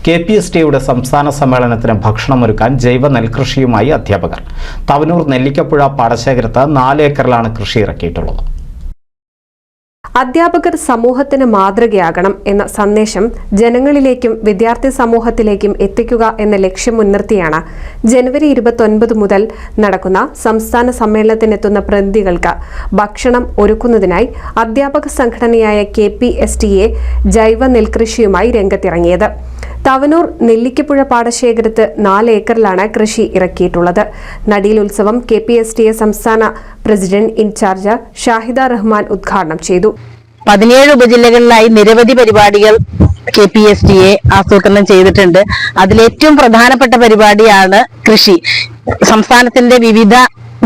KPSTയുടെ സംസ്ഥാന സമ്മേളനത്തിന് ഭക്ഷണമൊരുക്കാൻ ജൈവ നെൽകൃഷിയുമായി അധ്യാപകർ. തവനൂർ നെല്ലിക്കപ്പുഴ പാടശേഖരത്ത് 4 ഏക്കറിലാണ് കൃഷി ഇറക്കിയിട്ടുള്ളത്. അധ്യാപകർ സമൂഹത്തിന് മാതൃകയാകണം എന്ന സന്ദേശം ജനങ്ങളിലേക്കും വിദ്യാർത്ഥി സമൂഹത്തിലേക്കും എത്തിക്കുക എന്ന ലക്ഷ്യം മുൻനിർത്തിയാണ് ജനുവരി 29 മുതൽ നടക്കുന്ന സംസ്ഥാന സമ്മേളനത്തിനെത്തുന്ന പ്രതിനിധികൾക്ക് ഭക്ഷണം ഒരുക്കുന്നതിനായി അധ്യാപക സംഘടനയായ KPSTA ജൈവ നെൽകൃഷിയുമായി രംഗത്തിറങ്ങിയത്. തവനൂർ നെല്ലിക്കപ്പുഴ പാടശേഖരത്ത് 4 ഏക്കറിലാണ് കൃഷി ഇറക്കിയിട്ടുള്ളത്. നടീൽ ഉത്സവം KPSTA സംസ്ഥാന പ്രസിഡന്റ് ഇൻചാർജ് ഷാഹിദ റഹ്മാൻ ഉദ്ഘാടനം ചെയ്തു. 17 ഉപജില്ലകളിലായി നിരവധി പരിപാടികൾ KPSTA ആസൂത്രണം ചെയ്തിട്ടുണ്ട്. അതിലേറ്റവും പ്രധാനപ്പെട്ട പരിപാടിയാണ് കൃഷി. സംസ്ഥാനത്തിന്റെ വിവിധ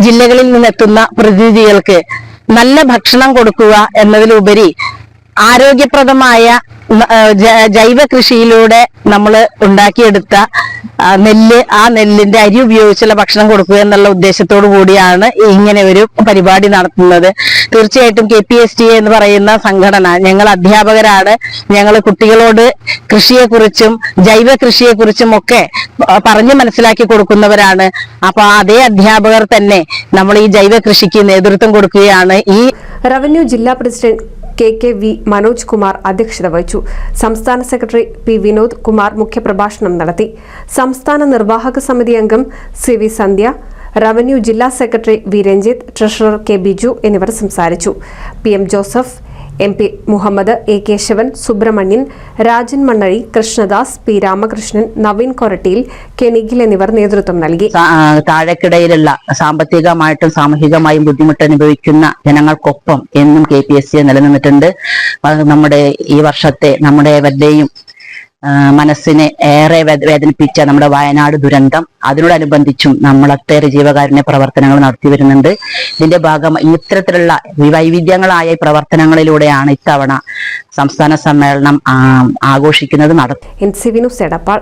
ജില്ലകളിൽ നിന്നെത്തുന്ന പ്രതിനിധികൾക്ക് നല്ല ഭക്ഷണം കൊടുക്കുക എന്നതിലുപരി ആരോഗ്യപ്രദമായ ജൈവ കൃഷിയിലൂടെ നമ്മൾ ഉണ്ടാക്കിയെടുത്ത നെല്ല്, ആ നെല്ലിന്റെ അരി ഉപയോഗിച്ചുള്ള ഭക്ഷണം കൊടുക്കുക എന്നുള്ള ഉദ്ദേശത്തോടു കൂടിയാണ് ഇങ്ങനെ ഒരു പരിപാടി നടത്തുന്നത്. തീർച്ചയായിട്ടും KPSTA എന്ന് പറയുന്ന സംഘടന, ഞങ്ങൾ അധ്യാപകരാണ്. ഞങ്ങൾ കുട്ടികളോട് കൃഷിയെക്കുറിച്ചും ജൈവ കൃഷിയെക്കുറിച്ചും ഒക്കെ പറഞ്ഞ് മനസ്സിലാക്കി കൊടുക്കുന്നവരാണ്. അപ്പൊ അതേ അധ്യാപകർ തന്നെ നമ്മൾ ഈ ജൈവ കൃഷിക്ക് നേതൃത്വം കൊടുക്കുകയാണ്. ഈ റവന്യൂ ജില്ലാ പ്രസിഡന്റ് KKV മനോജ് കുമാർ അധ്യക്ഷത വഹിച്ചു. സംസ്ഥാന സെക്രട്ടറി P വിനോദ് കുമാർ മുഖ്യപ്രഭാഷണം നടത്തി. സംസ്ഥാന നിർവാഹക സമിതി അംഗം CV സന്ധ്യ, റവന്യൂ ജില്ലാ secretary V Ranjith, treasurer K Biju എന്നിവർ സംസാരിച്ചു. PM Joseph, MP Muhammad, A Kesavan, Subrahmanyan, Rajan Mannazhi, Krishnadas, P Ramakrishnan, Naveen കൊരട്ടിയിൽ, K നിഖിൽ എന്നിവർ നേതൃത്വം നൽകി. താഴെക്കിടയിലുള്ള സാമ്പത്തികമായിട്ടും സാമൂഹികമായും ബുദ്ധിമുട്ട് അനുഭവിക്കുന്ന ജനങ്ങൾക്കൊപ്പം എന്നും KPSTA നിലനിന്നിട്ടുണ്ട്. നമ്മുടെ ഈ വർഷത്തെ നമ്മുടെ എവരുടെയും മനസ്സിനെ ഏറെ വേദനിപ്പിച്ച നമ്മുടെ വയനാട് ദുരന്തം, അതിനോടനുബന്ധിച്ചും നമ്മളൊട്ടേറെ ജീവകാരുണ്യ പ്രവർത്തനങ്ങൾ നടത്തി വരുന്നുണ്ട്. ഇതിന്റെ ഭാഗമായി ഇത്തരത്തിലുള്ള വൈവിധ്യങ്ങളായ പ്രവർത്തനങ്ങളിലൂടെയാണ് ഇത്തവണ സംസ്ഥാന സമ്മേളനം ആഘോഷിക്കുന്നത്. NCV news Edappal.